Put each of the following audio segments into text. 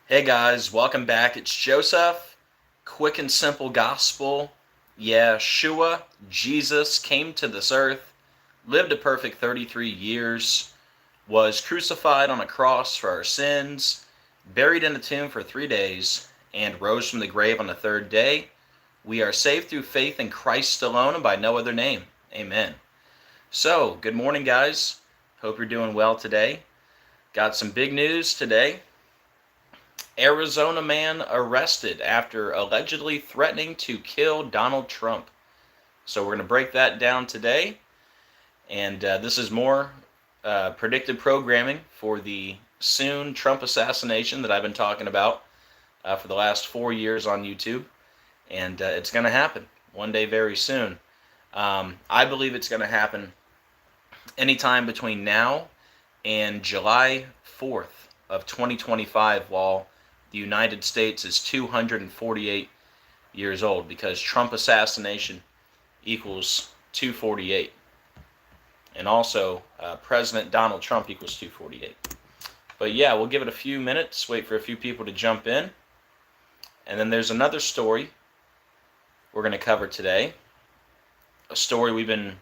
Hey guys, welcome back. It's Joseph. Quick and simple gospel. Yeshua, Jesus, came to this earth, lived a perfect 33 years, was crucified on a cross for our sins, buried in a tomb for 3 days, and rose from the grave on the third day. We are saved through faith in Christ alone and by no other name. Amen. So, good morning, guys. Hope you're doing well today. Got some big news today. Arizona man arrested after allegedly threatening to kill Donald Trump. So we're going to break that down today. And this is more predicted programming for the soon Trump assassination that I've been talking about for the last 4 years on YouTube. And it's going to happen one day very soon. I believe it's going to happen anytime between now and July 4th of 2025 while the United States is 248 years old, because Trump assassination equals 248. And also President Donald Trump equals 248. But yeah, we'll give it a few minutes, wait for a few people to jump in. And then there's another story we're going to cover today. A story we've been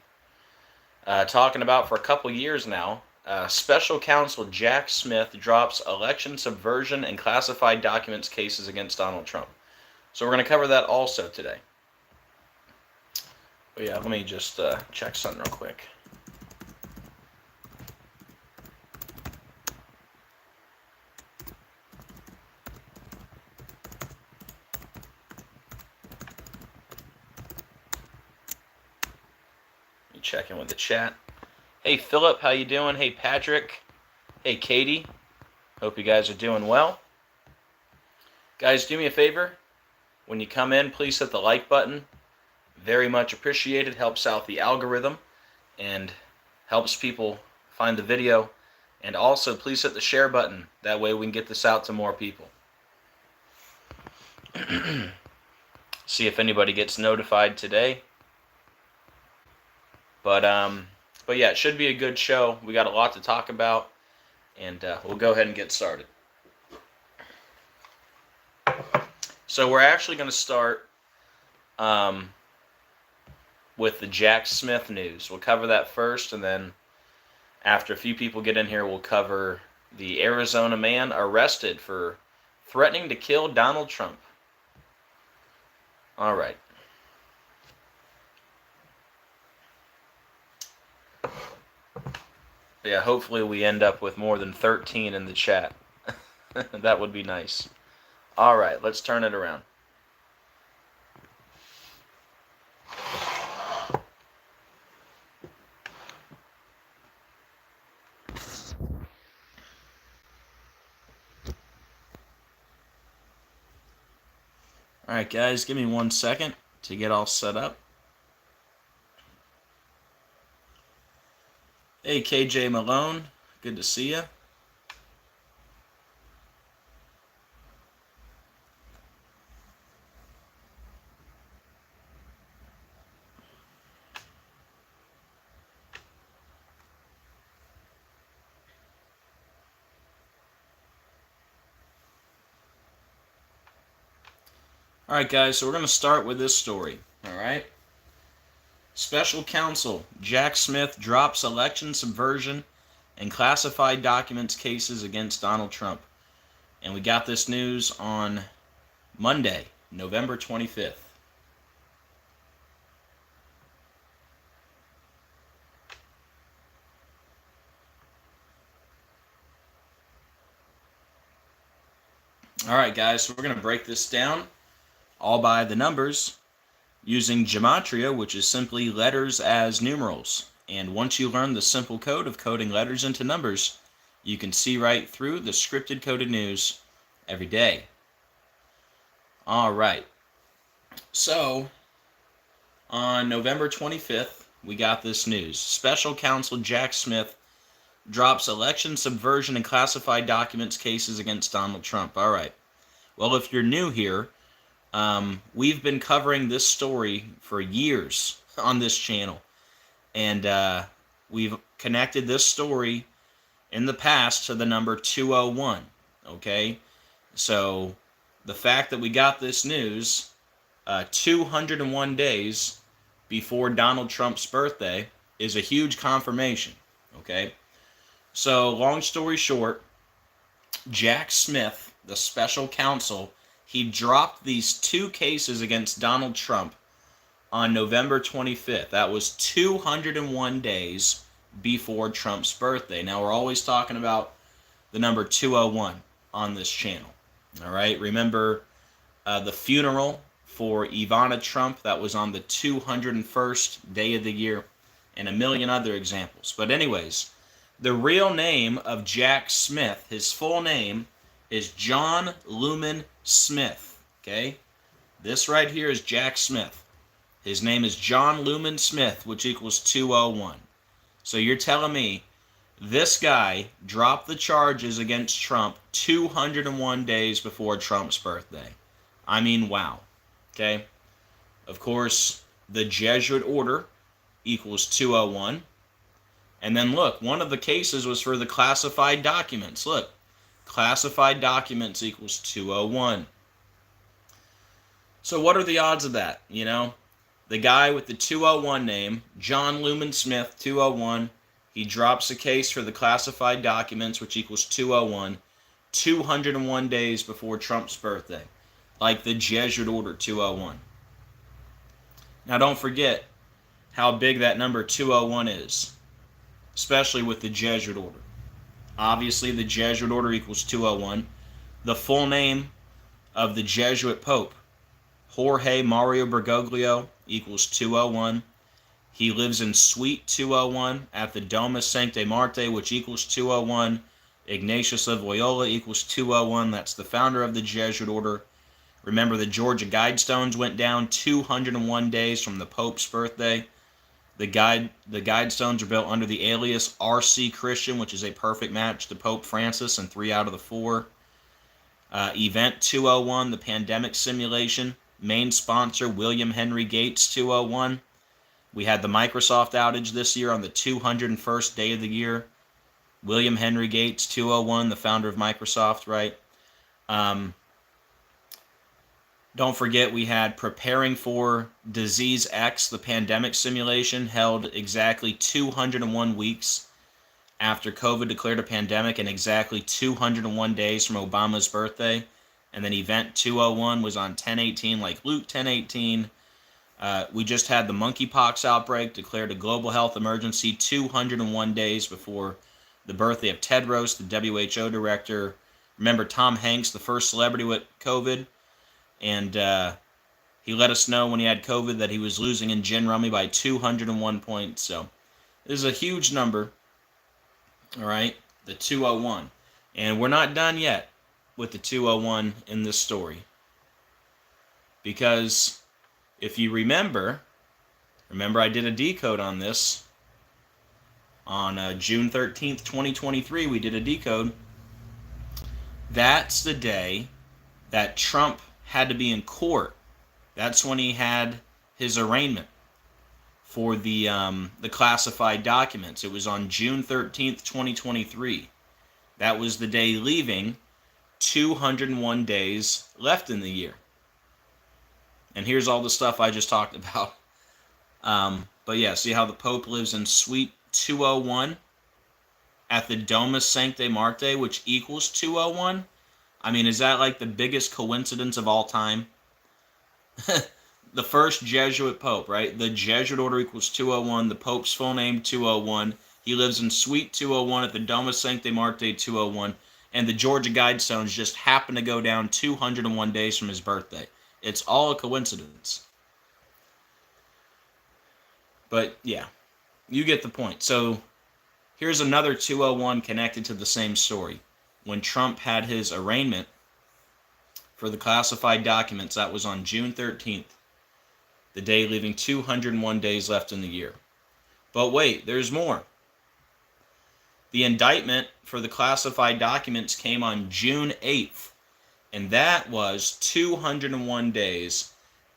talking about for a couple years now. Special Counsel Jack Smith drops election subversion and classified documents cases against Donald Trump. So we're going to cover that also today. But yeah, let me just check something real quick. Let me check in with the chat. Hey Philip, how you doing? Hey Patrick. Hey Katie. Hope you guys are doing well. Guys, do me a favor. When you come in, please hit the like button. Very much appreciated. Helps out the algorithm and helps people find the video. And also, please hit the share button. That way we can get this out to more people. See if anybody gets notified today. But yeah, it should be a good show. We got a lot to talk about, and we'll go ahead and get started. So we're actually going to start with the Jack Smith news. We'll cover that first, and then after a few people get in here, we'll cover the Arizona man arrested for threatening to kill Donald Trump. All right. Yeah, hopefully we end up with more than 13 in the chat. That would be nice. All right, let's turn it around. All right, guys, give me 1 second to get all set up. Hey, KJ Malone, good to see you. All right, guys, so we're going to start with this story, all right? Special Counsel Jack Smith drops election subversion and classified documents cases against Donald Trump. And we got this news on Monday, November 25th. All right, guys, so we're going to break this down all by the numbers using gematria, which is simply letters as numerals. And once you learn the simple code of coding letters into numbers, you can see right through the scripted coded news every day. All right. So, on November 25th, we got this news. Special Counsel Jack Smith drops election subversion and classified documents cases against Donald Trump. All right. Well, if you're new here, we've been covering this story for years on this channel, and we've connected this story in the past to the number 201, okay? So the fact that we got this news 201 days before Donald Trump's birthday is a huge confirmation. Okay? So long story short, Jack Smith, the special counsel, he dropped these 2 cases against Donald Trump on November 25th. That was 201 days before Trump's birthday. Now, we're always talking about the number 201 on this channel. All right, remember the funeral for Ivana Trump, that was on the 201st day of the year, and a million other examples. But anyways, the real name of Jack Smith, his full name is John Lumen Smith. Okay, this right here is Jack Smith. His name is John Lumen Smith, which equals 201. So you're telling me this guy dropped the charges against Trump 201 days before Trump's birthday. I mean, wow. Okay? Of course, the Jesuit order equals 201. And then look, one of the cases was for the classified documents. Look, classified documents equals 201. So what are the odds of that? You know, the guy with the 201 name, John Lumen Smith, 201, he drops a case for the classified documents, which equals 201, 201 days before Trump's birthday, like the Jesuit order 201. Now don't forget how big that number 201 is, especially with the Jesuit order. Obviously, the Jesuit order equals 201. The full name of the Jesuit Pope, Jorge Mario Bergoglio, equals 201. He lives in Suite 201 at the Domus Sancte Marte, which equals 201. Ignatius of Loyola equals 201. That's the founder of the Jesuit order. Remember, the Georgia Guidestones went down 201 days from the Pope's birthday. The Guidestones are built under the alias R.C. Christian, which is a perfect match to Pope Francis in 3 out of the 4. Event 201, the pandemic simulation. Main sponsor, William Henry Gates 201. We had the Microsoft outage this year on the 201st day of the year. William Henry Gates 201, the founder of Microsoft, right? Don't forget, we had Preparing for Disease X, the pandemic simulation, held exactly 201 weeks after COVID declared a pandemic and exactly 201 days from Obama's birthday. And then Event 201 was on 10/18, like Luke 10/18. We just had the monkeypox outbreak, declared a global health emergency 201 days before the birthday of Tedros, the WHO director. Remember Tom Hanks, the first celebrity with COVID? And he let us know when he had COVID that he was losing in gin rummy by 201 points. So this is a huge number, all right, the 201. And we're not done yet with the 201 in this story. Because if you remember I did a decode on this. On June 13th, 2023, we did a decode. That's the day that Trump had to be in court. That's when he had his arraignment for the classified documents. It was on June 13th, 2023. That was the day leaving 201 days left in the year. And here's all the stuff I just talked about. But yeah, see how the Pope lives in Suite 201 at the Domus Sancte Marte, which equals 201? I mean, is that like the biggest coincidence of all time? The first Jesuit Pope, right? The Jesuit order equals 201. The Pope's full name, 201. He lives in Suite 201 at the Domus Sancte Marte, 201. And the Georgia Guidestones just happen to go down 201 days from his birthday. It's all a coincidence. But yeah, you get the point. So here's another 201 connected to the same story. When Trump had his arraignment for the classified documents, that was on June 13th, the day leaving 201 days left in the year. But wait, there's more. The indictment for the classified documents came on June 8th, and that was 201 days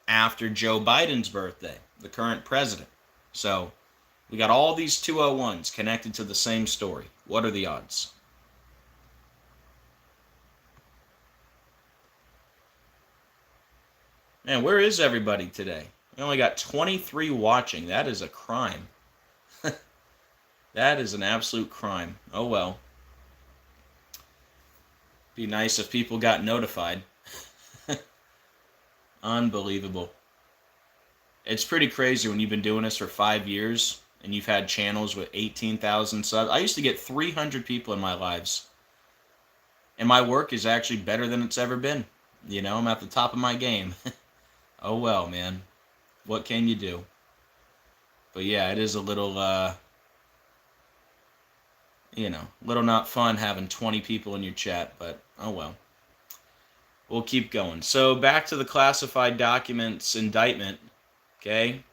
after Joe Biden's birthday, the current president. So we got all these 201s connected to the same story. What are the odds? Man, where is everybody today? We only got 23 watching. That is a crime. That is an absolute crime. Oh well. Be nice if people got notified. Unbelievable. It's pretty crazy when you've been doing this for 5 years and you've had channels with 18,000 subs. I used to get 300 people in my lives. And my work is actually better than it's ever been. You know, I'm at the top of my game. Oh well, man. What can you do? But yeah, it is a little, little not fun having 20 people in your chat, but oh well. We'll keep going. So back to the classified documents indictment, okay?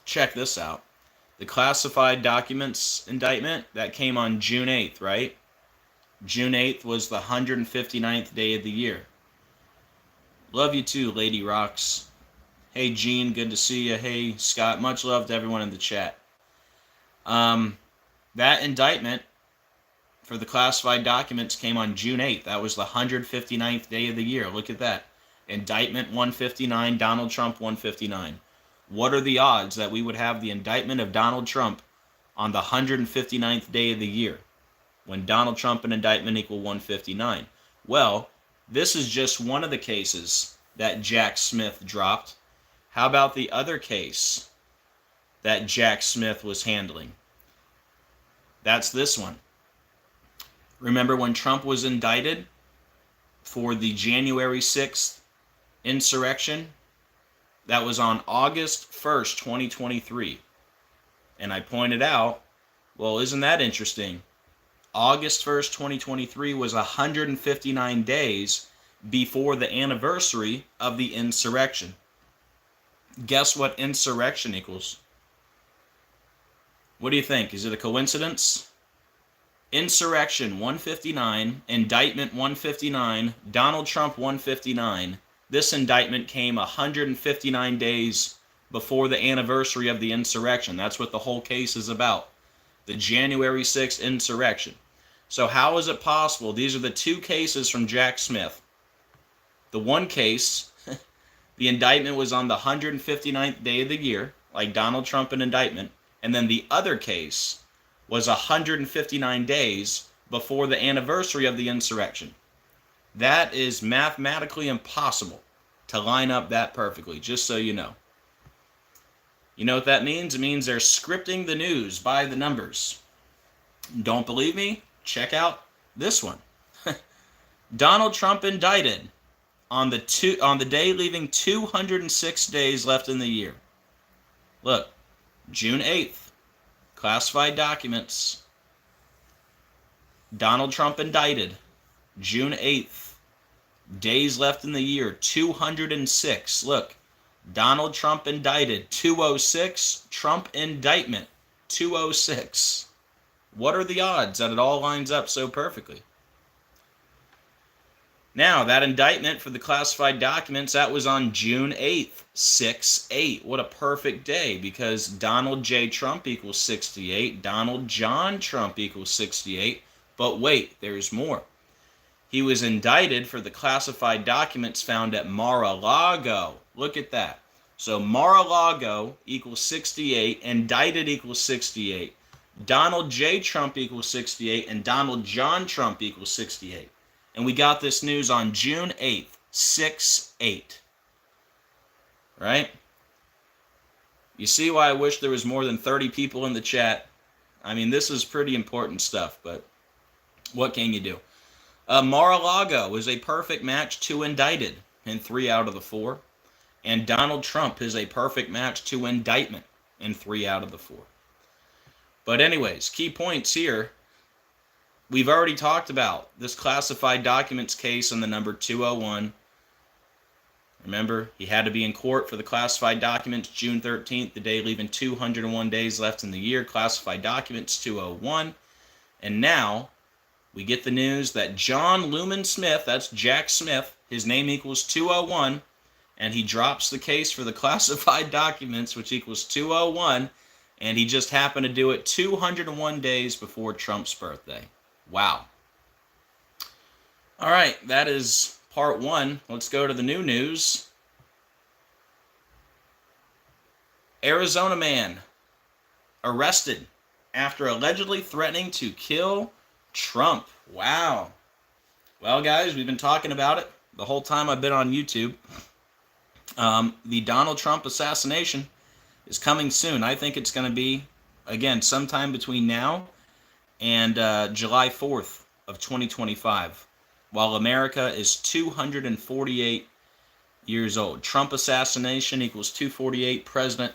Check this out. The classified documents indictment, that came on June 8th, right? June 8th was the 159th day of the year. Love you too, Lady Rocks. Hey, Gene, good to see you. Hey, Scott, much love to everyone in the chat. That indictment for the classified documents came on June 8th. That was the 159th day of the year. Look at that. Indictment 159, Donald Trump 159. What are the odds that we would have the indictment of Donald Trump on the 159th day of the year, when Donald Trump and indictment equal 159? Well, this is just one of the cases that Jack Smith dropped. How about the other case that Jack Smith was handling? That's this one. Remember when Trump was indicted for the January 6th insurrection? That was on August 1st, 2023. And I pointed out, well, isn't that interesting? August 1st, 2023 was 159 days before the anniversary of the insurrection. Guess what insurrection equals? What do you think? Is it a coincidence? Insurrection 159, indictment 159, Donald Trump 159. This indictment came 159 days before the anniversary of the insurrection. That's what the whole case is about. The January 6th insurrection. So how is it possible? These are the two cases from Jack Smith. The one case, the indictment was on the 159th day of the year, like Donald Trump and indictment. And then the other case was 159 days before the anniversary of the insurrection. That is mathematically impossible to line up that perfectly, just so you know. You know what that means? It means they're scripting the news by the numbers. Don't believe me? Check out this one. Donald Trump indicted on the day leaving 206 days left in the year. Look, June 8th, classified documents. Donald Trump indicted, June 8th, days left in the year, 206. Look, Donald Trump indicted, 206, Trump indictment, 206. What are the odds that it all lines up so perfectly? Now, that indictment for the classified documents, that was on June 8th, 6-8. What a perfect day, because Donald J. Trump equals 68, Donald John Trump equals 68. But wait, there's more. He was indicted for the classified documents found at Mar-a-Lago. Look at that. So Mar-a-Lago equals 68, indicted equals 68. Donald J. Trump equals 68, and Donald John Trump equals 68. And we got this news on June 8th, 6-8. Right? You see why I wish there was more than 30 people in the chat? I mean, this is pretty important stuff, but what can you do? Mar-a-Lago was a perfect match to indicted in 3 out of the 4. And Donald Trump is a perfect match to indictment in 3 out of the 4. But anyways, key points here. We've already talked about this classified documents case and the number 201. Remember, he had to be in court for the classified documents June 13th, the day leaving 201 days left in the year. Classified documents 201. And now we get the news that John Lumen Smith, that's Jack Smith, his name equals 201, and he drops the case for the classified documents, which equals 201, and he just happened to do it 201 days before Trump's birthday. Wow. All right, that is part 1. Let's go to the new news. Arizona man arrested after allegedly threatening to kill Trump. Wow. Well, guys, we've been talking about it the whole time I've been on YouTube. The Donald Trump assassination is coming soon. I think it's going to be, again, sometime between now and July 4th of 2025, while America is 248 years old. Trump assassination equals 248. President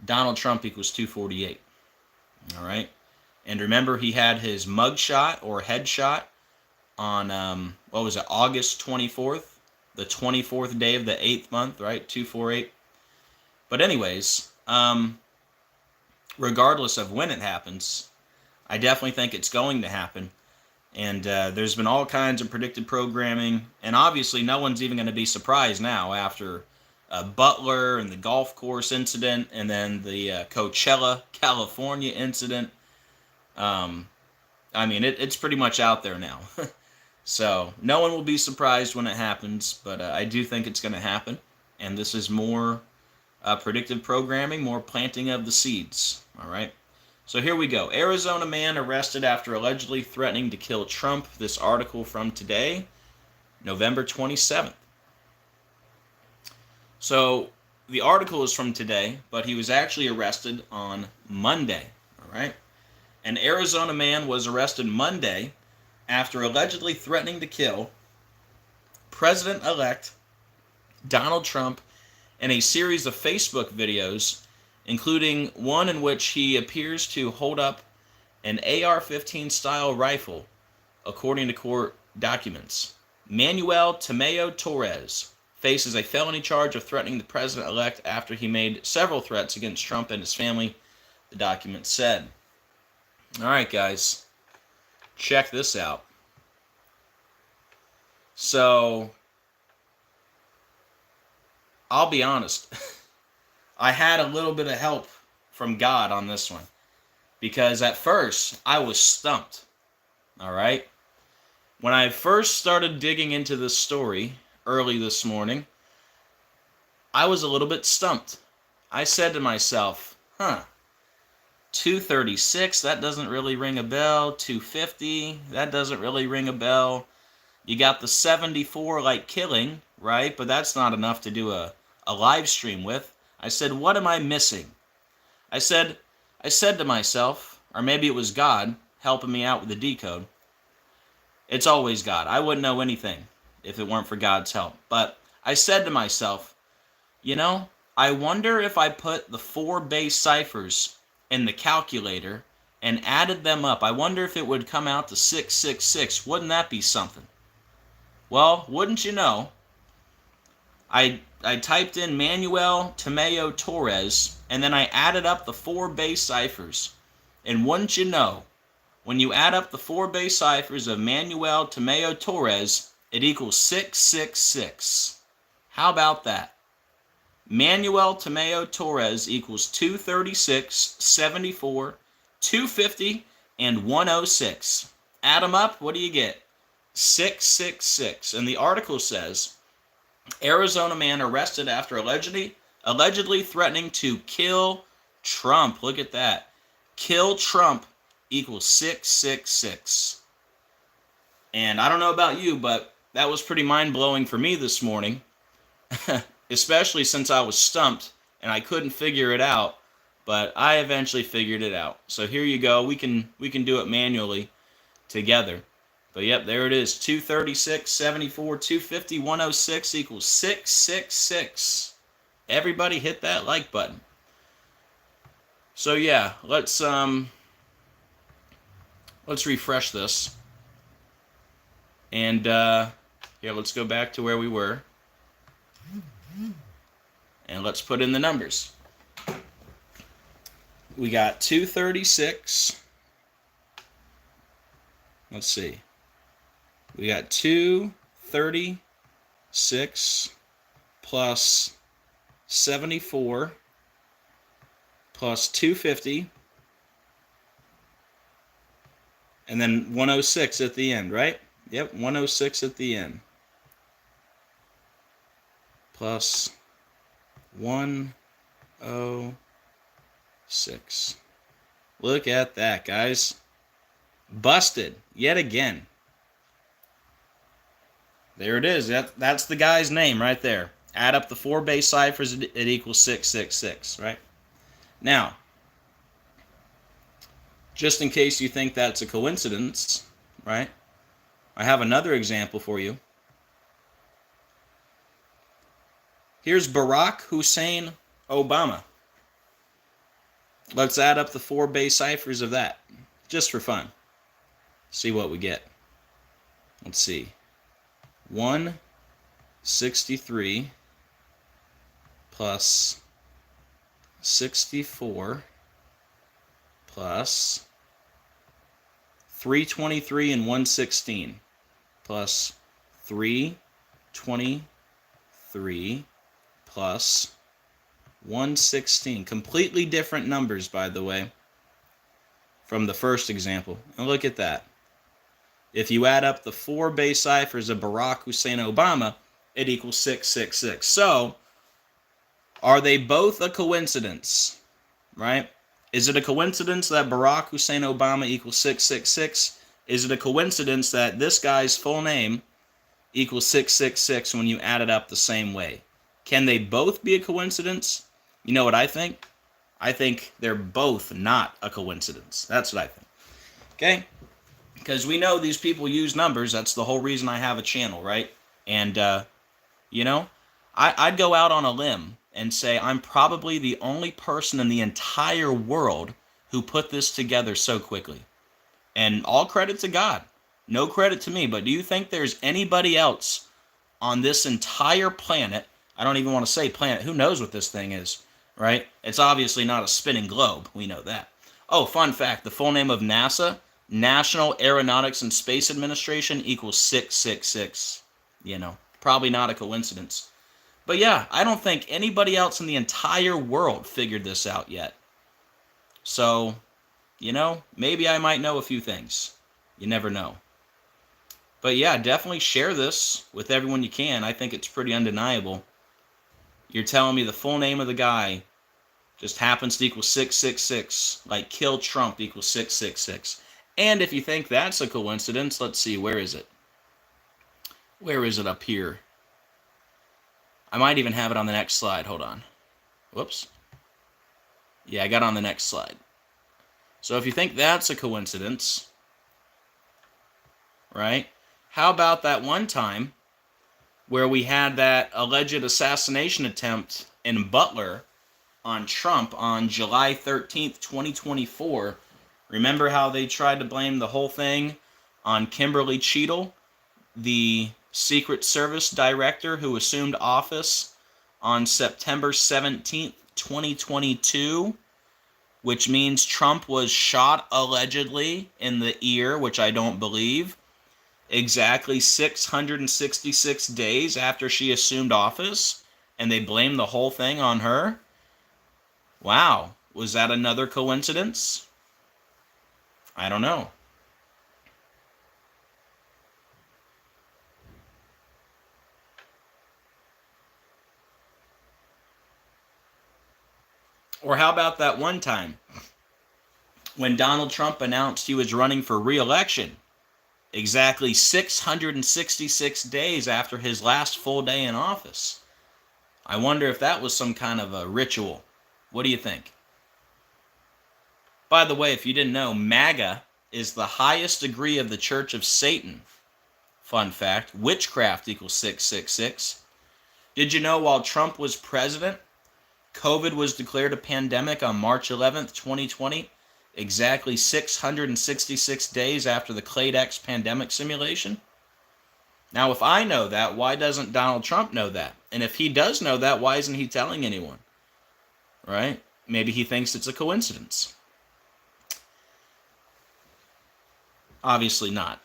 Donald Trump equals 248. All right? And remember, he had his mugshot or headshot on, August 24th? The 24th day of the 8th month, right? 248. But anyways, regardless of when it happens, I definitely think it's going to happen. And there's been all kinds of predicted programming. And obviously, no one's even going to be surprised now after Butler and the golf course incident and then the Coachella, California incident. It's pretty much out there now. So no one will be surprised when it happens, but I do think it's going to happen. And this is more predictive programming, more planting of the seeds. All right. So here we go. Arizona man arrested after allegedly threatening to kill Trump. This article from today, November 27th. So the article is from today, but he was actually arrested on Monday. All right. An Arizona man was arrested Monday after allegedly threatening to kill President-elect Donald Trump in a series of Facebook videos, including one in which he appears to hold up an AR-15 style rifle, according to court documents. Manuel Tamayo Torres faces a felony charge of threatening the president-elect after he made several threats against Trump and his family, the document said. All right, guys. Check this out. So, I'll be honest. I had a little bit of help from God on this one. Because at first, I was stumped. All right? When I first started digging into this story early this morning, I was a little bit stumped. I said to myself, 236, that doesn't really ring a bell. 250, that doesn't really ring a bell. You got the 74 like killing, right? But that's not enough to do a live stream with. I said, what am I missing? I said to myself, or maybe it was God helping me out with the decode. It's always God. I wouldn't know anything if it weren't for God's help. But I said to myself, I wonder if I put the 4 base ciphers in the calculator and added them up. I wonder if it would come out to 666. Wouldn't that be something? Well, wouldn't you know, I typed in Manuel Tamayo Torres, and then I added up the 4 base ciphers. And wouldn't you know, when you add up the 4 base ciphers of Manuel Tamayo Torres, it equals 666. How about that? Manuel Tamayo Torres equals 236, 74, 250, and 106. Add them up, what do you get? 666. And the article says, Arizona man arrested after allegedly threatening to kill Trump. Look at that. Kill Trump equals 666. And I don't know about you, but that was pretty mind-blowing for me this morning. Especially since I was stumped and I couldn't figure it out, but I eventually figured it out. So here you go. We can do it manually together. But yep, there it is. 236, 74, 250, 106 equals 666. Everybody hit that like button. So yeah, let's refresh this. And let's go back to where we were. And let's put in the numbers. We got 236. Let's see. We got 236 plus 74 plus 250. And then 106 at the end, right? Yep, 106 at the end. Plus 106. 6. Look at that, guys. Busted yet again. There it is. That's the guy's name right there. Add up the 4 base ciphers, it equals 666, right? Now, just in case you think that's a coincidence, right? I have another example for you. Here's Barack Hussein Obama. Let's add up the 4 base ciphers of that, just for fun. See what we get. Let's see. 163 plus 64 plus 323 and 116 plus 323 plus 116. Completely different numbers, by the way, from the first example. And look at that. If you add up the 4 base ciphers of Barack Hussein Obama, it equals 666. So, are they both a coincidence, right? Is it a coincidence that Barack Hussein Obama equals 666? Is it a coincidence that this guy's full name equals 666 when you add it up the same way? Can they both be a coincidence? You know what I think? I think they're both not a coincidence. That's what I think. Okay? Because we know these people use numbers. That's the whole reason I have a channel, right? And, I'd go out on a limb and say I'm probably the only person in the entire world who put this together so quickly. And all credit to God. No credit to me. But do you think there's anybody else on this entire planet? I don't even want to say planet. Who knows what this thing is, right? It's obviously not a spinning globe. We know that. Oh, fun fact. The full name of NASA, National Aeronautics and Space Administration, equals 666. Probably not a coincidence. But yeah, I don't think anybody else in the entire world figured this out yet. So, maybe I might know a few things. You never know. But yeah, definitely share this with everyone you can. I think it's pretty undeniable. You're telling me the full name of the guy just happens to equal 666, like kill Trump equals 666. And if you think that's a coincidence, let's see, where is it? Where is it up here? I might even have it on the next slide. Hold on. Whoops. Yeah, I got it on the next slide. So if you think that's a coincidence, right? How about that one time where we had that alleged assassination attempt in Butler on Trump on July 13th, 2024? Remember how they tried to blame the whole thing on Kimberly Cheadle, the Secret Service director who assumed office on September 17th, 2022, which means Trump was shot allegedly in the ear, which I don't believe, exactly 666 days after she assumed office, and they blamed the whole thing on her? Wow, was that another coincidence? I don't know. Or how about that one time when Donald Trump announced he was running for re-election exactly 666 days after his last full day in office? I wonder if that was some kind of a ritual. What do you think? By the way, if you didn't know, MAGA is the highest degree of the Church of Satan. Fun fact, witchcraft equals 666. Did you know while Trump was president, COVID was declared a pandemic on March 11th, 2020, exactly 666 days after the Clade X pandemic simulation? Now, if I know that, why doesn't Donald Trump know that? And if he does know that, why isn't he telling anyone? Right? Maybe he thinks it's a coincidence. Obviously not.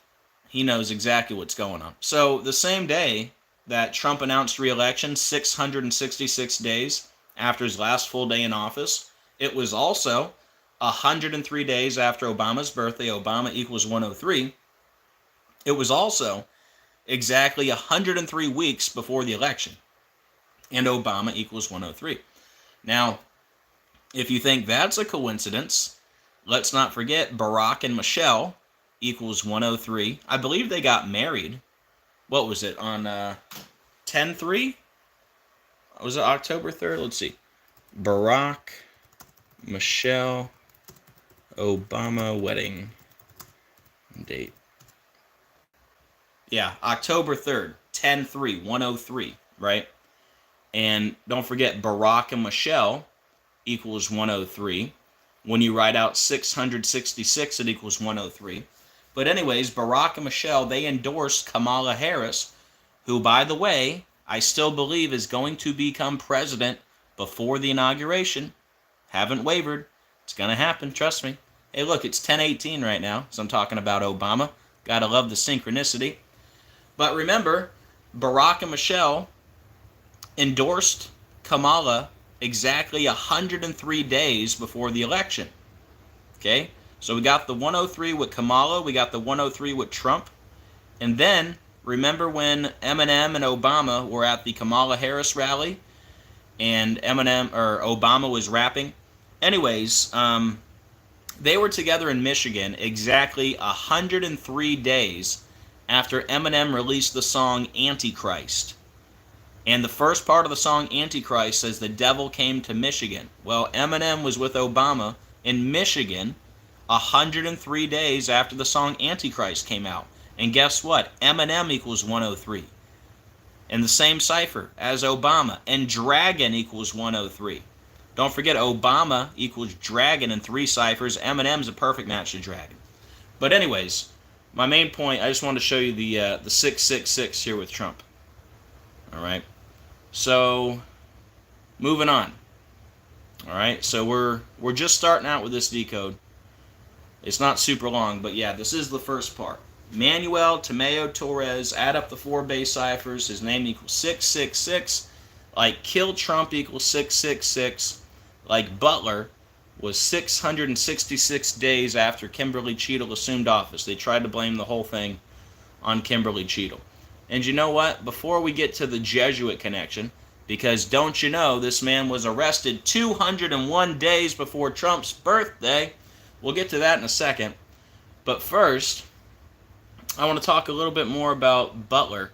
He knows exactly what's going on. So the same day that Trump announced re-election, 666 days after his last full day in office, it was also 103 days after Obama's birthday. Obama equals 103. It was also exactly 103 weeks before the election, and Obama equals 103. Now, If you think that's a coincidence, let's not forget Barack and Michelle equals 103. I believe they got married. What was it, on 10/3? Was it October 3rd? Let's see. Barack, Michelle, Obama wedding date. Yeah, October 3rd, 10/3, 103, right? And don't forget, Barack and Michelle equals 103. When you write out 666, it equals 103. But anyways, Barack and Michelle, they endorsed Kamala Harris, who, by the way, I still believe is going to become president before the inauguration. Haven't wavered. It's going to happen, trust me. Hey, look, it's 10:18 right now, so I'm talking about Obama. Gotta love the synchronicity. But remember, Barack and Michelle endorsed Kamala exactly 103 days before the election. Okay? So we got the 103 with Kamala, we got the 103 with Trump, and then remember when Eminem and Obama were at the Kamala Harris rally, and Obama was rapping? Anyways, they were together in Michigan exactly 103 days after Eminem released the song Antichrist. And the first part of the song Antichrist says the devil came to Michigan. Well, Eminem was with Obama in Michigan 103 days after the song Antichrist came out. And guess what? Eminem equals 103. And the same cipher as Obama. And Dragon equals 103. Don't forget, Obama equals Dragon in 3 ciphers. Eminem's a perfect match to Dragon. But anyways, my main point, I just wanted to show you the 666 here with Trump. All right. So, moving on. All right. So we're just starting out with this decode. It's not super long, but yeah, this is the first part. Manuel Tamayo Torres, add up the 4 base ciphers. His name equals 666. Like kill Trump equals 666. Like Butler was 666 days after Kimberly Cheadle assumed office. They tried to blame the whole thing on Kimberly Cheadle. And you know what? Before we get to the Jesuit connection, because don't you know this man was arrested 201 days before Trump's birthday. We'll get to that in a second. But first, I want to talk a little bit more about Butler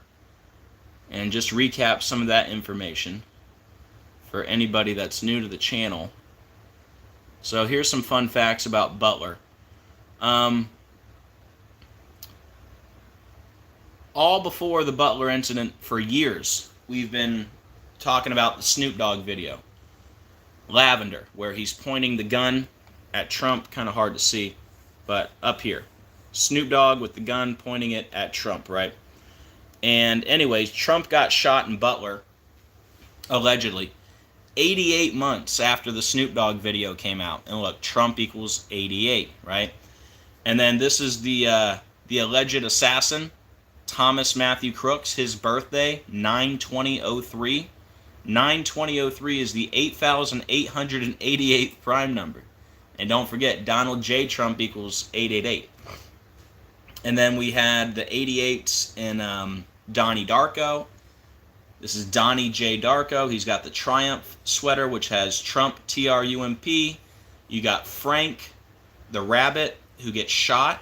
and just recap some of that information for anybody that's new to the channel. So here's some fun facts about Butler. All before the Butler incident, for years, we've been talking about the Snoop Dogg video. Lavender, where he's pointing the gun at Trump, kind of hard to see, but up here. Snoop Dogg with the gun pointing it at Trump, right? And anyways, Trump got shot in Butler, allegedly, 88 months after the Snoop Dogg video came out. And look, Trump equals 88, right? And then this is the alleged assassin, Thomas Matthew Crooks, his birthday, 9/20/03. 9/20/03 is the 8,888th prime number. And don't forget, Donald J. Trump equals 888. And then we had the 88s in Donnie Darko. This is Donnie J. Darko. He's got the Triumph sweater, which has Trump, Trump. You got Frank, the rabbit, who gets shot,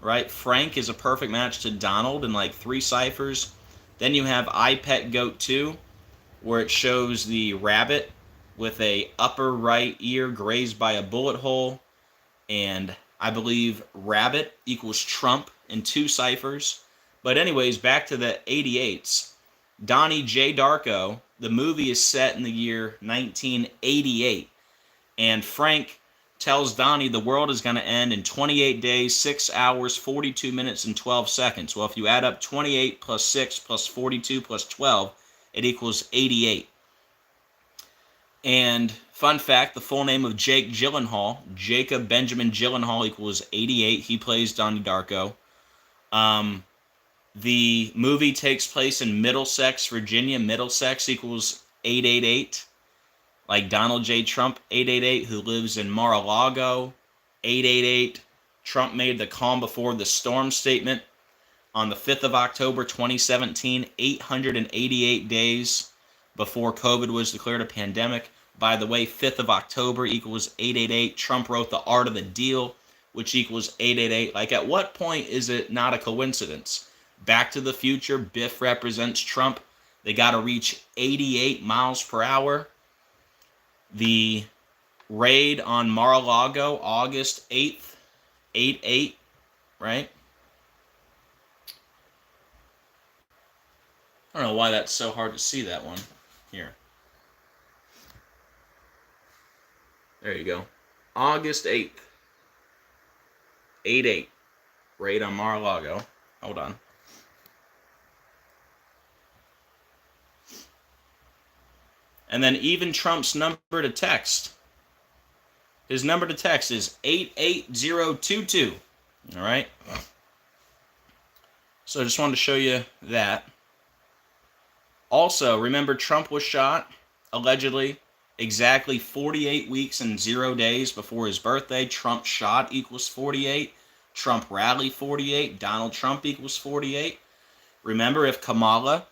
right? Frank is a perfect match to Donald in like 3 ciphers. Then you have I Pet Goat 2, where it shows the rabbit with a upper right ear grazed by a bullet hole. And I believe rabbit equals Trump in 2 ciphers. But anyways, back to the 88s. Donnie J. Darko, the movie is set in the year 1988. And Frank tells Donnie the world is going to end in 28 days, 6 hours, 42 minutes, and 12 seconds. Well, if you add up 28 plus 6 plus 42 plus 12, it equals 88. And fun fact, the full name of Jake Gyllenhaal, Jacob Benjamin Gyllenhaal, equals 88. He plays Donnie Darko. The movie takes place in Middlesex, Virginia. Middlesex equals 888. Like Donald J. Trump, 888, who lives in Mar-a-Lago, 888. Trump made the calm before the storm statement on the 5th of October, 2017, 888 days before COVID was declared a pandemic. By the way, 5th of October equals 888. Trump wrote The Art of the Deal, which equals 888. Like, at what point is it not a coincidence? Back to the Future, Biff represents Trump. They got to reach 88 miles per hour. The raid on Mar-a-Lago, August 8th, 8-8, right? I don't know why that's so hard to see that one. Here. There you go. August 8th, 8-8, raid on Mar-a-Lago. Hold on. And then even Trump's number to text. His number to text is 88022. All right? So I just wanted to show you that. Also, remember Trump was shot, allegedly, exactly 48 weeks and 0 days before his birthday. Trump shot equals 48. Trump rally 48. Donald Trump equals 48. Remember, if Kamala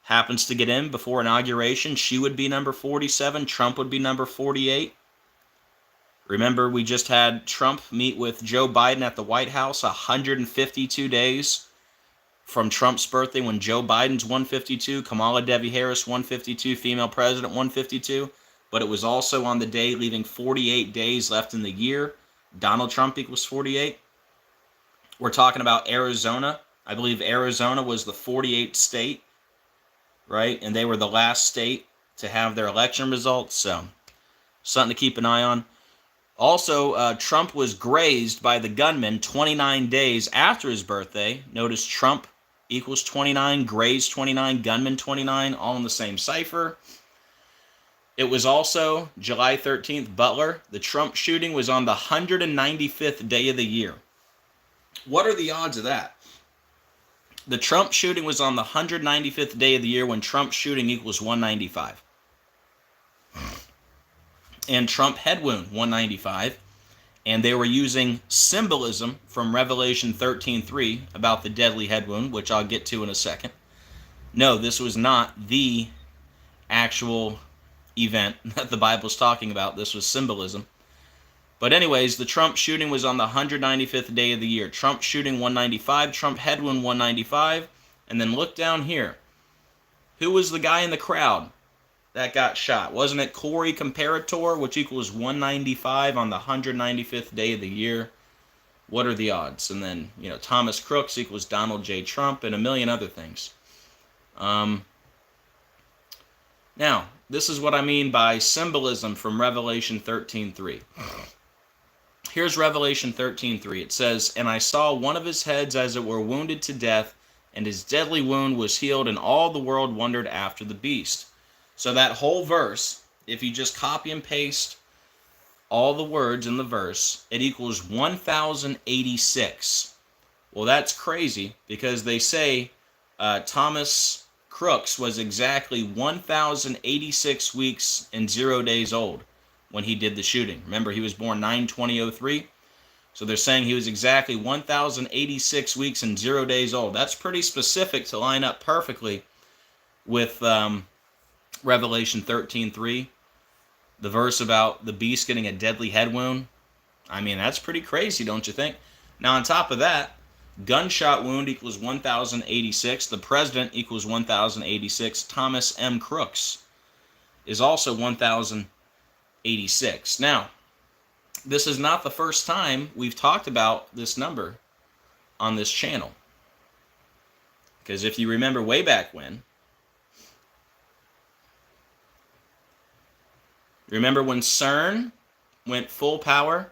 happens to get in before inauguration, she would be number 47. Trump would be number 48. Remember, we just had Trump meet with Joe Biden at the White House 152 days from Trump's birthday, when Joe Biden's 152, Kamala Devi Harris 152, female president 152. But it was also on the day leaving 48 days left in the year. Donald Trump equals 48. We're talking about Arizona. I believe Arizona was the 48th state, right? And they were the last state to have their election results. So something to keep an eye on. Also, Trump was grazed by the gunman 29 days after his birthday. Notice Trump equals 29, grazed 29, gunman 29, all in the same cipher. It was also July 13th, Butler. The Trump shooting was on the 195th day of the year. What are the odds of that? The Trump shooting was on the 195th day of the year, when Trump shooting equals 195. And Trump head wound 195. And they were using symbolism from Revelation 13:3 about the deadly head wound, which I'll get to in a second. No, this was not the actual event that the Bible's talking about. This was symbolism. But anyways, the Trump shooting was on the 195th day of the year. Trump shooting 195, Trump head wound 195. And then look down here. Who was the guy in the crowd that got shot? Wasn't it Corey Comparator, which equals 195 on the 195th day of the year? What are the odds? And then, Thomas Crooks equals Donald J. Trump, and a million other things. Now, this is what I mean by symbolism from Revelation 13:3. Here's Revelation 13:3. It says, "And I saw one of his heads as it were wounded to death, and his deadly wound was healed, and all the world wondered after the beast." So that whole verse, if you just copy and paste all the words in the verse, it equals 1,086. Well, that's crazy, because they say Thomas Crooks was exactly 1,086 weeks and 0 days old when he did the shooting. Remember, he was born 9/20/03. So they're saying he was exactly 1,086 weeks and 0 days old. That's pretty specific to line up perfectly with Revelation 13:3, the verse about the beast getting a deadly head wound. I mean, that's pretty crazy, don't you think? Now, on top of that, gunshot wound equals 1,086. The president equals 1,086. Thomas M. Crooks is also 1,086. Now, this is not the first time we've talked about this number on this channel. Because if you remember way back when, remember when CERN went full power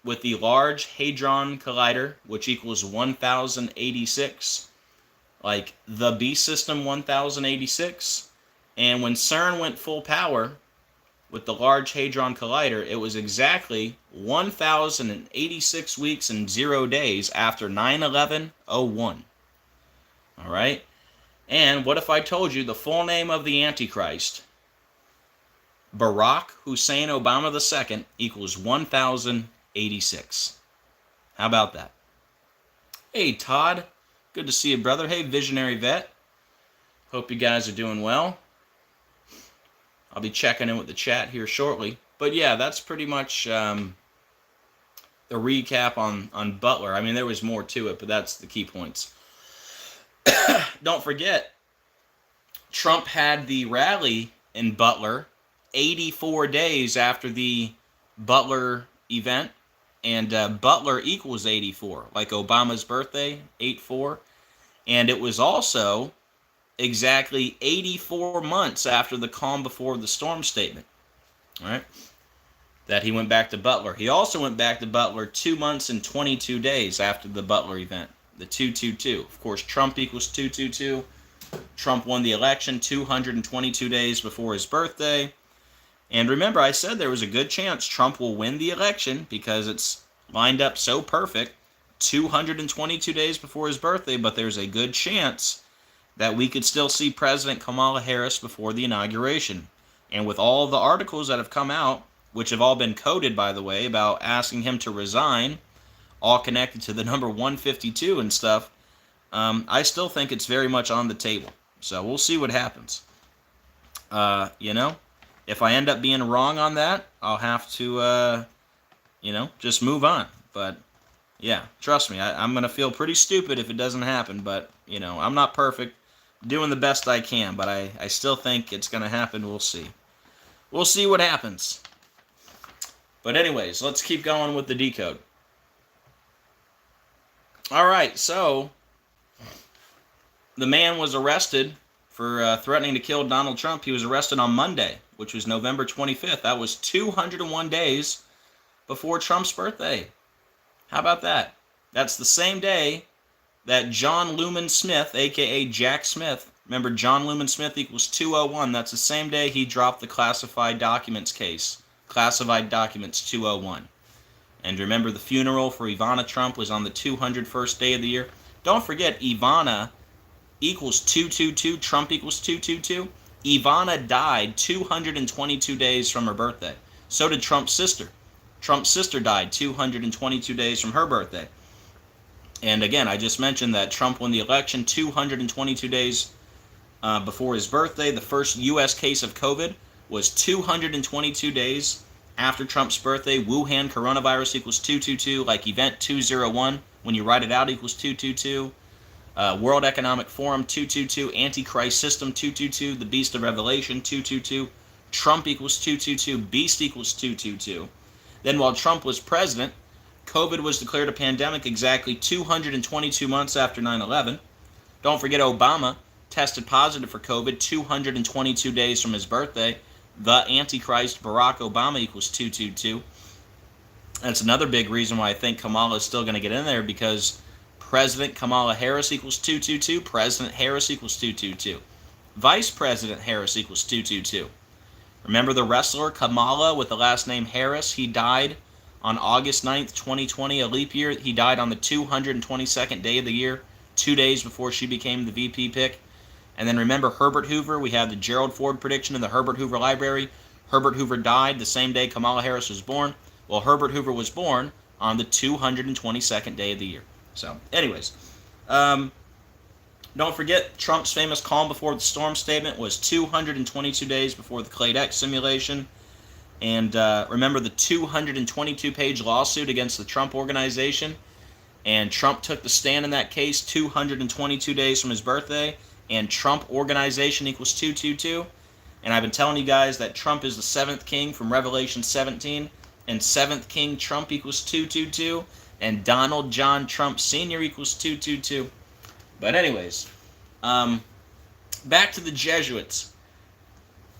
with the Large Hadron Collider, which equals 1,086, like the B system 1,086, and when CERN went full power with the Large Hadron Collider, it was exactly 1,086 weeks and 0 days after 9/11/01. All right? And what if I told you the full name of the Antichrist, Barack Hussein Obama II, equals 1,086? How about that? Hey, Todd. Good to see you, brother. Hey, Visionary Vet. Hope you guys are doing well. I'll be checking in with the chat here shortly. But yeah, that's pretty much the recap on Butler. I mean, there was more to it, but that's the key points. Don't forget, Trump had the rally in Butler 84 days after the Butler event, and Butler equals 84, like Obama's birthday, 8-4. And it was also exactly 84 months after the calm before the storm statement, right? That he went back to Butler. He also went back to Butler 2 months and 22 days after the Butler event, the 222. Of course, Trump equals 222. Trump won the election 222 days before his birthday. And remember, I said there was a good chance Trump will win the election because it's lined up so perfect 222 days before his birthday, but there's a good chance that we could still see President Kamala Harris before the inauguration. And with all the articles that have come out, which have all been coded, by the way, about asking him to resign, all connected to the number 152 and stuff, I still think it's very much on the table. So we'll see what happens. If I end up being wrong on that, I'll have to, just move on. But, yeah, trust me, I'm going to feel pretty stupid if it doesn't happen. But, I'm not perfect. I'm doing the best I can, but I still think it's going to happen. We'll see. We'll see what happens. But anyways, let's keep going with the decode. All right, so the man was arrested for threatening to kill Donald Trump. He was arrested on Monday, which was November 25th. That was 201 days before Trump's birthday. How about that? That's the same day that John Lumen Smith, a.k.a. Jack Smith, remember John Lumen Smith equals 201. That's the same day he dropped the classified documents case. Classified documents 201. And remember, the funeral for Ivana Trump was on the 201st day of the year. Don't forget, Ivana equals 222, Trump equals 222. Ivana died 222 days from her birthday. So did Trump's sister. Trump's sister died 222 days from her birthday. And again, I just mentioned that Trump won the election 222 days before his birthday. The first U.S. case of COVID was 222 days after Trump's birthday. Wuhan coronavirus equals 222, like Event 201. When you write it out, equals 222. World Economic Forum 222, Antichrist System 222, the Beast of Revelation 222, Trump equals 222, Beast equals 222. Then while Trump was president, COVID was declared a pandemic exactly 222 months after 9/11. Don't forget, Obama tested positive for COVID 222 days from his birthday. The Antichrist Barack Obama equals 222. That's another big reason why I think Kamala is still going to get in there, because President Kamala Harris equals 222. President Harris equals 222. Vice President Harris equals 222. Remember the wrestler Kamala with the last name Harris? He died on August 9th, 2020, a leap year. He died on the 222nd day of the year, 2 days before she became the VP pick. And then remember Herbert Hoover? We had the Gerald Ford prediction in the Herbert Hoover Library. Herbert Hoover died the same day Kamala Harris was born. Well, Herbert Hoover was born on the 222nd day of the year. So, anyways, don't forget, Trump's famous calm before the storm statement was 222 days before the Clade X simulation. And remember the 222-page lawsuit against the Trump Organization? And Trump took the stand in that case 222 days from his birthday. And Trump Organization equals 222. And I've been telling you guys that Trump is the seventh king from Revelation 17. And seventh king Trump equals 222. And Donald John Trump Sr. equals 222. But anyways, back to the Jesuits.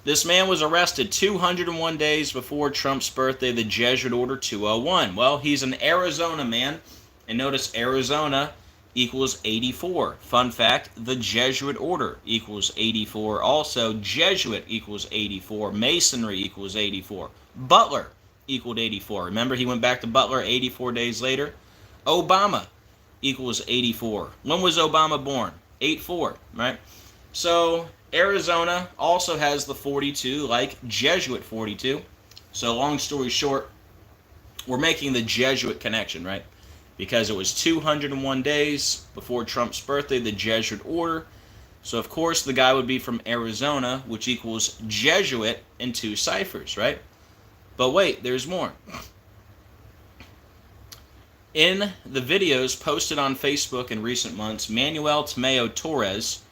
This man was arrested 201 days before Trump's birthday, the Jesuit Order 201. Well, he's an Arizona man. And notice Arizona equals 84. Fun fact, the Jesuit Order equals 84. Also, Jesuit equals 84. Masonry equals 84. Butler equaled 84. Remember, he went back to Butler 84 days later. Obama equals 84. When was Obama born? 84, right? So Arizona also has the 42, like Jesuit 42. So long story short, we're making the Jesuit connection, right? Because it was 201 days before Trump's birthday, the Jesuit Order So, of course, the guy would be from Arizona, which equals Jesuit in 2 ciphers, right? But wait, there's more. In the videos posted on Facebook in recent months, Manuel Tomeo Torres,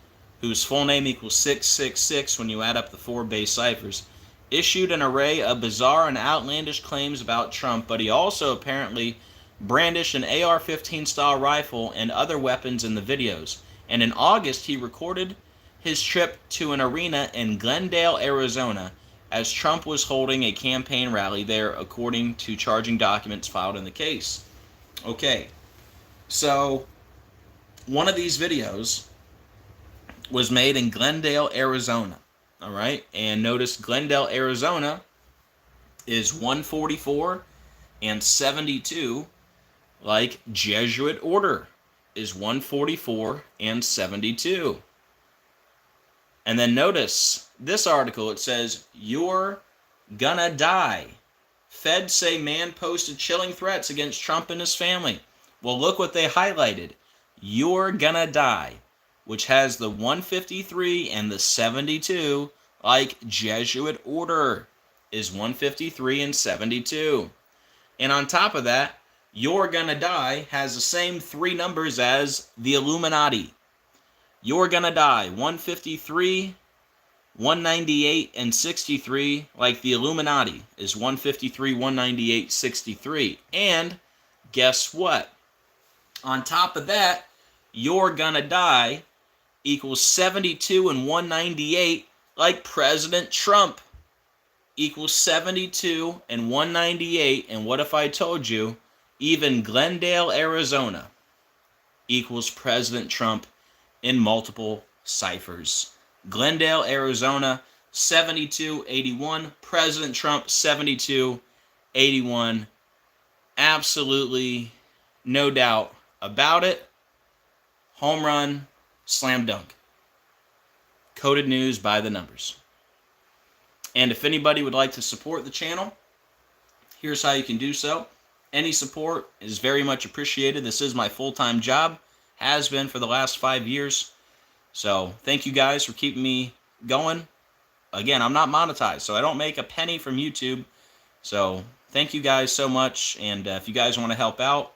whose full name equals 666 when you add up the 4 base ciphers, issued an array of bizarre and outlandish claims about Trump, but he also apparently brandished an AR-15 style rifle and other weapons in the videos. And in August, he recorded his trip to an arena in Glendale, Arizona, as Trump was holding a campaign rally there, according to charging documents filed in the case. Okay, so one of these videos was made in Glendale, Arizona. All right, and notice Glendale, Arizona is 144 and 72, like Jesuit order is 144 and 72. And then notice this article, it says, "You're gonna die. Feds say man posted chilling threats against Trump and his family." Well, look what they highlighted. "You're gonna die," which has the 153 and the 72, like Jesuit order is 153 and 72. And on top of that, "You're gonna die" has the same 3 numbers as the Illuminati. "You're gonna die," 153, 198, and 63, like the Illuminati is 153, 198, 63. And guess what? On top of that, "You're gonna die" equals 72 and 198, like President Trump equals 72 and 198. And what if I told you even Glendale, Arizona equals President Trump in multiple ciphers? Glendale, Arizona, 7281. President Trump, 7281. Absolutely no doubt about it. Home run, slam dunk. Coded news by the numbers. And if anybody would like to support the channel, here's how you can do so. Any support is very much appreciated. This is my full-time job, has been for the last 5 years. So thank you guys for keeping me going. Again, I'm not monetized, so I don't make a penny from YouTube. So thank you guys so much. And if you guys want to help out,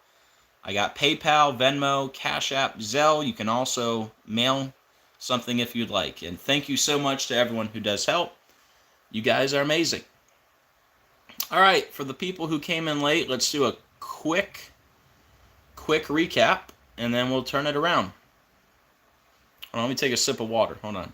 I got PayPal, Venmo, Cash App, Zelle. You can also mail something if you'd like. And thank you so much to everyone who does help. You guys are amazing. All right, for the people who came in late, let's do a quick recap, and then we'll turn it around. Let me take a sip of water. Hold on.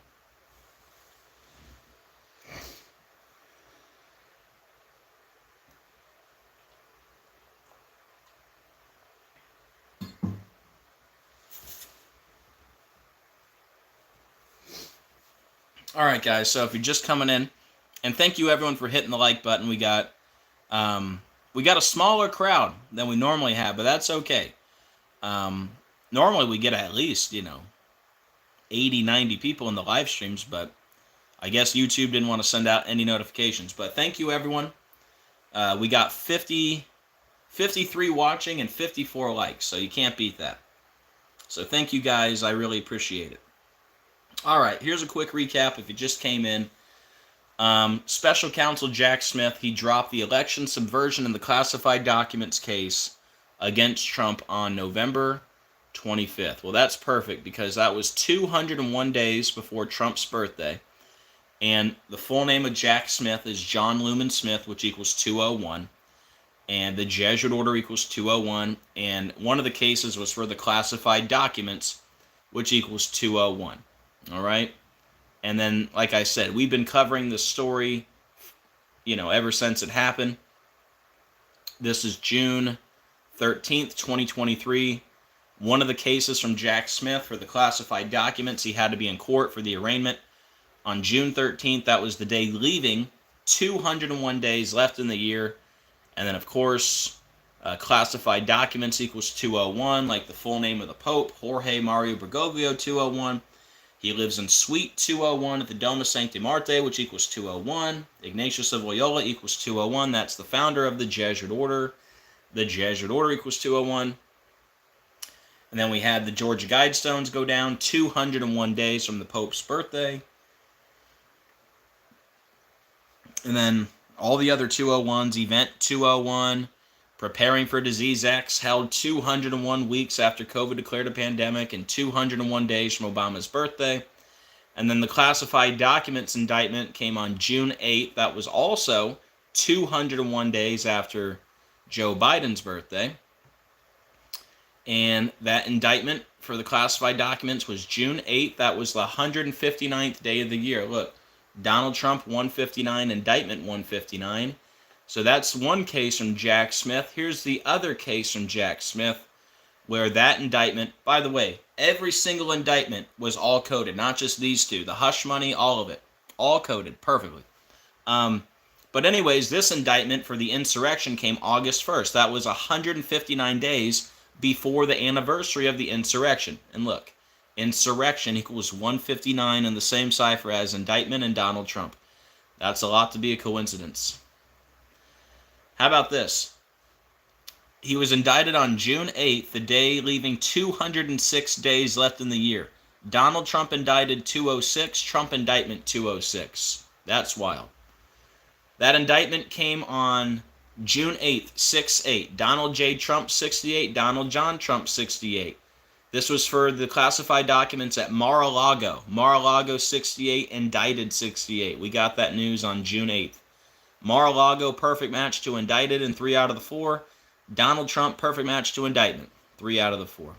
All right, guys. So if you're just coming in, and thank you everyone for hitting the like button. We got a smaller crowd than we normally have, but that's okay. Normally we get at least 80, 90 people in the live streams, but I guess YouTube didn't want to send out any notifications. But thank you, everyone. We got 53 watching and 54 likes, so you can't beat that. So thank you, guys. I really appreciate it. All right, here's a quick recap if you just came in. Special Counsel Jack Smith, he dropped the election subversion in the classified documents case against Trump on November 25th. Well, that's perfect because that was 201 days before Trump's birthday. And the full name of Jack Smith is John Lumen Smith, which equals 201. And the Jesuit order equals 201. And one of the cases was for the classified documents, which equals 201. All right? And then, like I said, we've been covering this story, ever since it happened. This is June 13th, 2023. One of the cases from Jack Smith for the classified documents, he had to be in court for the arraignment on June 13th. That was the day leaving. 201 days left in the year. And then, of course, classified documents equals 201, like the full name of the Pope, Jorge Mario Bergoglio, 201. He lives in Suite 201 at the Doma Sancti Marte, which equals 201. Ignatius of Loyola equals 201. That's the founder of the Jesuit order. The Jesuit order equals 201. And then we had the Georgia Guidestones go down 201 days from the Pope's birthday. And then all the other 201s, Event 201, Preparing for Disease X, held 201 weeks after COVID declared a pandemic and 201 days from Obama's birthday. And then the classified documents indictment came on June 8th. That was also 201 days after Joe Biden's birthday. And that indictment for the classified documents was June 8th. That was the 159th day of the year. Look, Donald Trump 159, indictment 159. So that's one case from Jack Smith. Here's the other case from Jack Smith, where that indictment, by the way, every single indictment was all coded, not just these two. The hush money, all of it. All coded perfectly. But anyways, this indictment for the insurrection came August 1st. That was 159 days before the anniversary of the insurrection. And look, insurrection equals 159 in the same cipher as indictment and Donald Trump. That's a lot to be a coincidence. How about this? He was indicted on June 8th, the day leaving 206 days left in the year. Donald Trump indicted 206, Trump indictment 206. That's wild. That indictment came on June 8th, 6-8. Donald J. Trump, 68. Donald John Trump, 68. This was for the classified documents at Mar-a-Lago. Mar-a-Lago, 68. Indicted, 68. We got that news on June 8th. Mar-a-Lago, perfect match to indicted in 3 out of the 4. Donald Trump, perfect match to indictment. 3 out of the 4.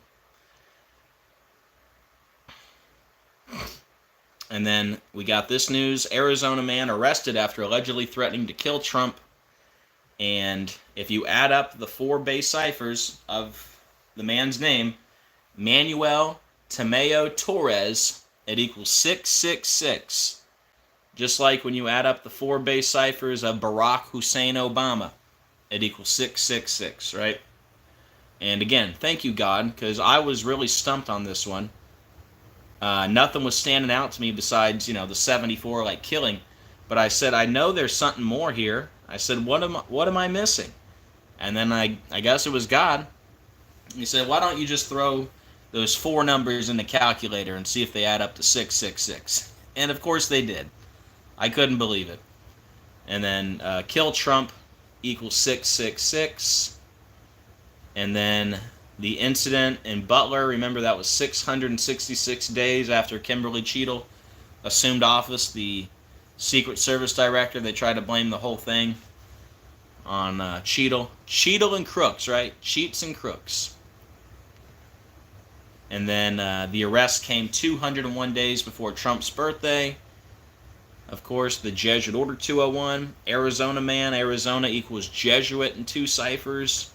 And then we got this news. Arizona man arrested after allegedly threatening to kill Trump. And if you add up the 4 base ciphers of the man's name, Manuel Tamayo Torres, it equals 666. Just like when you add up the 4 base ciphers of Barack Hussein Obama, it equals 666, right? And again, thank you, God, because I was really stumped on this one. Nothing was standing out to me besides, the 74 like killing. But I said, I know there's something more here. I said, what am I missing? And then I guess it was God. He said, why don't you just throw those 4 numbers in the calculator and see if they add up to 666? And of course they did. I couldn't believe it. And then kill Trump equals 666. And then the incident in Butler, remember that was 666 days after Kimberly Cheadle assumed office, the Secret Service director. They tried to blame the whole thing on Cheadle. Cheadle and crooks, right? Cheats and crooks. And then the arrest came 201 days before Trump's birthday. Of course, the Jesuit Order 201. Arizona man, Arizona equals Jesuit in 2 ciphers.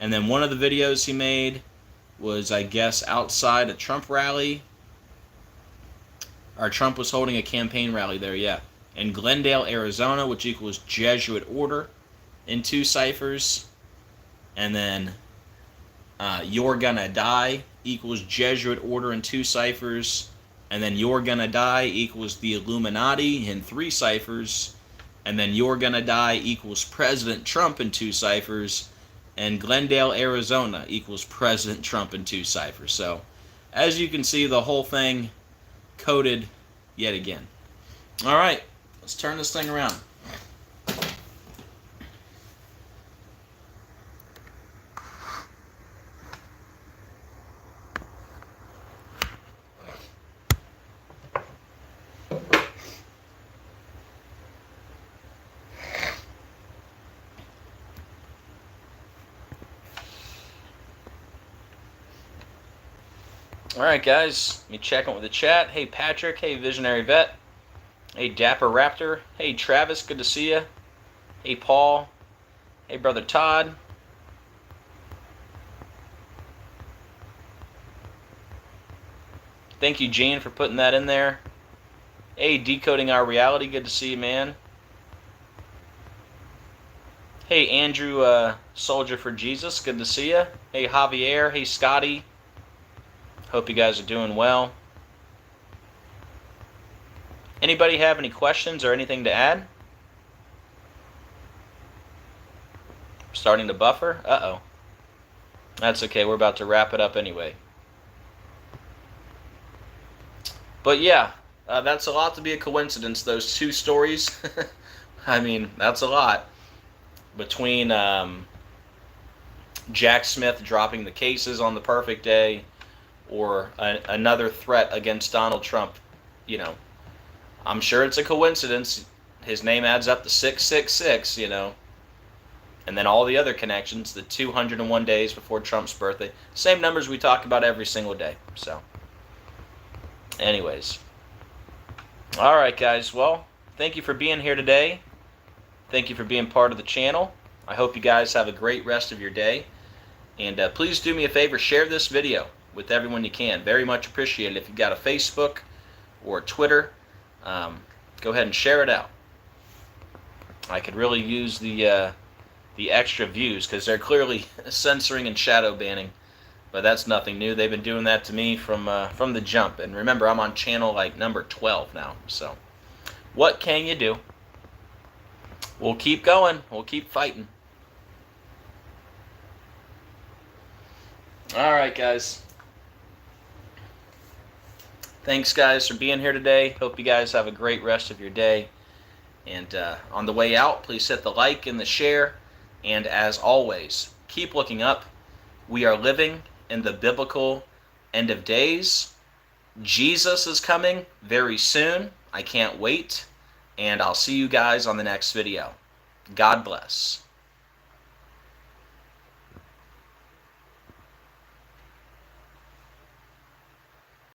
And then one of the videos he made was, I guess, outside a Trump rally. Or Trump was holding a campaign rally there, yeah. In Glendale, Arizona, which equals Jesuit Order in 2 ciphers. And then You're Gonna Die equals Jesuit Order in 2 ciphers. And then You're Gonna Die equals the Illuminati in 3 ciphers. And then You're Gonna Die equals President Trump in 2 ciphers. And Glendale, Arizona equals President Trump in 2 ciphers. So, as you can see, the whole thing coded yet again. All right, let's turn this thing around. Alright guys, let me check in with the chat. Hey Patrick, hey Visionary Vet, hey Dapper Raptor, hey Travis, good to see you. Hey Paul, hey Brother Todd. Thank you Gene for putting that in there. Hey Decoding Our Reality, good to see you man. Hey Andrew, Soldier for Jesus, good to see you. Hey Javier, hey Scotty. Hope you guys are doing well. Anybody have any questions or anything to add? Starting to buffer? Uh-oh. That's okay. We're about to wrap it up anyway. But yeah, that's a lot to be a coincidence, those two stories. I mean, that's a lot. Between Jack Smith dropping the cases on the perfect day, or another threat against Donald Trump, you know, I'm sure it's a coincidence. His name adds up to 666, you know. And then all the other connections, the 201 days before Trump's birthday. Same numbers we talk about every single day. So, anyways. All right, guys. Well, thank you for being here today. Thank you for being part of the channel. I hope you guys have a great rest of your day. And please do me a favor, share this video with everyone you can. Very much appreciated. If you've got a Facebook or Twitter, go ahead and share it out. I could really use the extra views, because they're clearly censoring and shadow banning. But that's nothing new. They've been doing that to me from the jump. And remember, I'm on channel like number 12 now. So what can you do? We'll keep going. We'll keep fighting. All right, guys. Thanks, guys, for being here today. Hope you guys have a great rest of your day. And on the way out, please hit the like and the share. And as always, keep looking up. We are living in the biblical end of days. Jesus is coming very soon. I can't wait. And I'll see you guys on the next video. God bless.